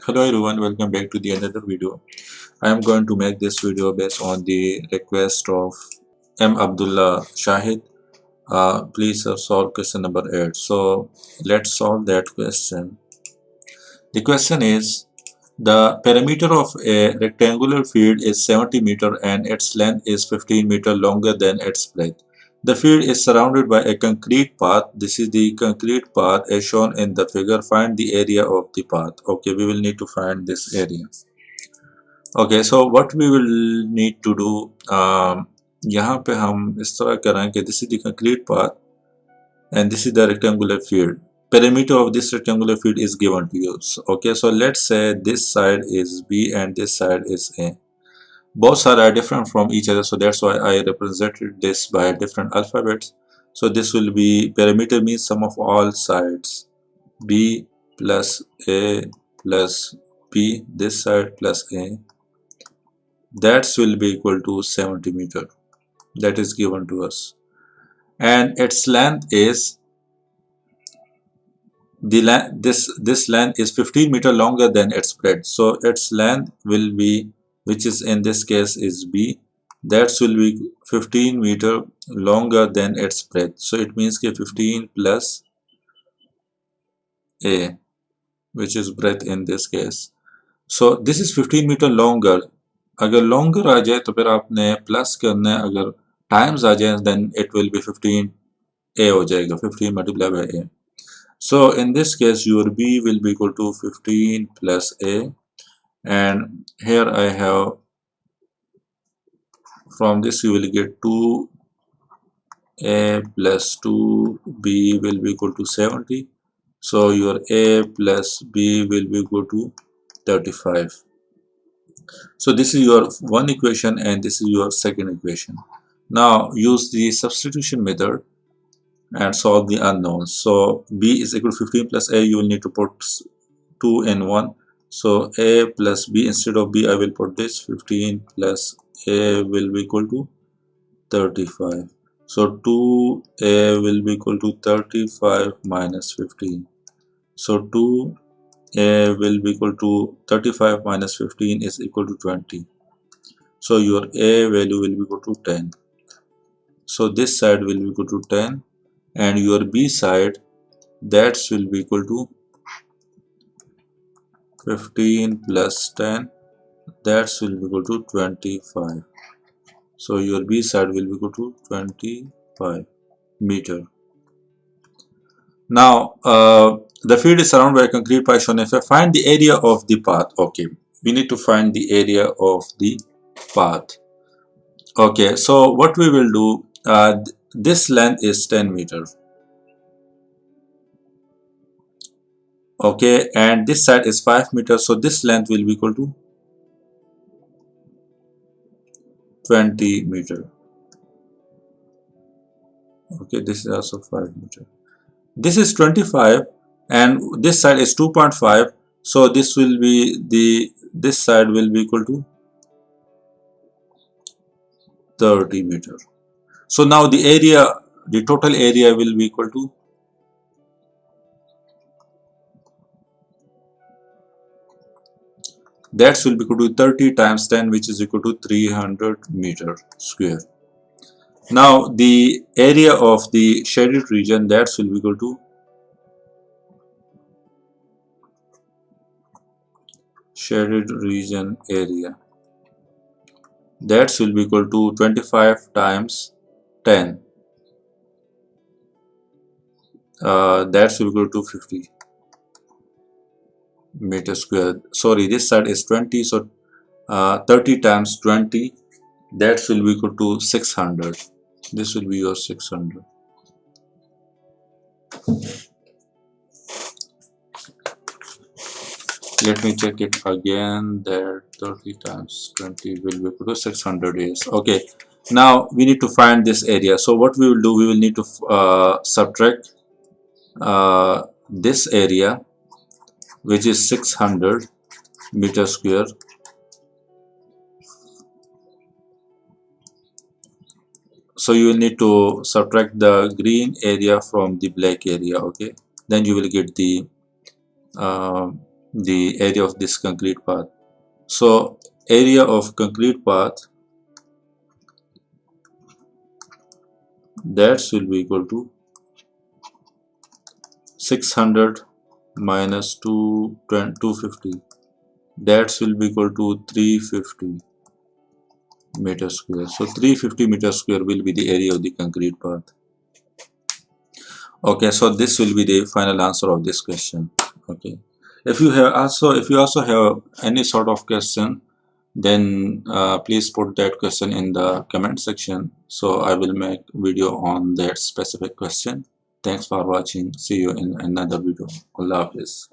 Hello everyone, welcome back to the another video. I am going to make this video based on the request of M. Abdullah Shahid. Please solve question number 8. So let's solve that question. The question is the perimeter of a rectangular field is 70 meter and its length is 15 meter longer than its breadth. The field is surrounded by a concrete path. This is the concrete path as shown in the figure. Find the area of the path. Okay, we will need to find this area. Okay, so what we will need to do, यहाँ पे हम इस तरह करें कि this is the concrete path and this is the rectangular field. Perimeter of this rectangular field is given to you. Okay, so let's say this side is B and this side is A. Both sides are different from each other, so that's why I represented this by different alphabets. So this will be perimeter means sum of all sides, B plus A plus B, this side plus A, that will be equal to 70 meter. That is given to us, and its length is this length is 15 meter longer than its breadth. So its length will be, which is in this case is B, that will be 15 meter longer than its breadth. So it means कि 15 plus A, which is breadth in this case. So this is 15 meter longer. अगर longer आ जाए तो फिर आपने plus करना है, अगर times आ जाए then it will be 15 A हो जाएगा, 15 multiplied by A. So in this case your B will be equal to 15 plus A, and here I have, from this you will get 2A plus 2B will be equal to 70. So your A plus B will be equal to 35. So this is your one equation and this is your second equation. Now use the substitution method and solve the unknowns. So B is equal to 15 plus A, you will need to put 2 and 1. So A plus B, instead of B I will put this 15 plus A will be equal to 35. So 2A will be equal to 35 minus 15. So 2A will be equal to 35 minus 15 is equal to 20. So your A value will be equal to 10. So this side will be equal to 10, and your B side, that will be equal to 15 plus 10, that will be equal to 25. So your B side will be equal to 25 meter. Now the field is surrounded by a concrete path shown. If I find the area of the path, okay, we need to find the area of the path. Okay, so what we will do, this length is 10 meter. Okay, and this side is 5 meters, so this length will be equal to 20 meter. Okay, this is also 5 meter. This is 25 and this side is 2.5, so this will be this side will be equal to 30 meter. So now the area, the total area will be equal to that will be equal to 30 times 10, which is equal to 300 meter square. Now the area of the shaded region, that will be equal to shaded region area, that will be equal to 25 times 10, that will be equal to 50 meter square. Sorry, this side is 20, so 30 times 20, that will be equal to 600. This will be your 600. Let me check it again. That 30 times 20 will be equal to 600 is okay. Now we need to find this area. So what we will do, we will need to subtract this area, which is 600 meter square, so you will need to subtract the green area from the black area. Okay, then you will get the the area of this concrete path. So area of concrete path, that will be equal to 600 minus 250, that will be equal to 350 meter square. So 350 meter square will be the area of the concrete path. Okay, so this will be the final answer of this question. Okay, if you also have any sort of question, then please put that question in the comment section, so I will make video on that specific question. Thanks for watching. See you in another video. Allah Hafiz.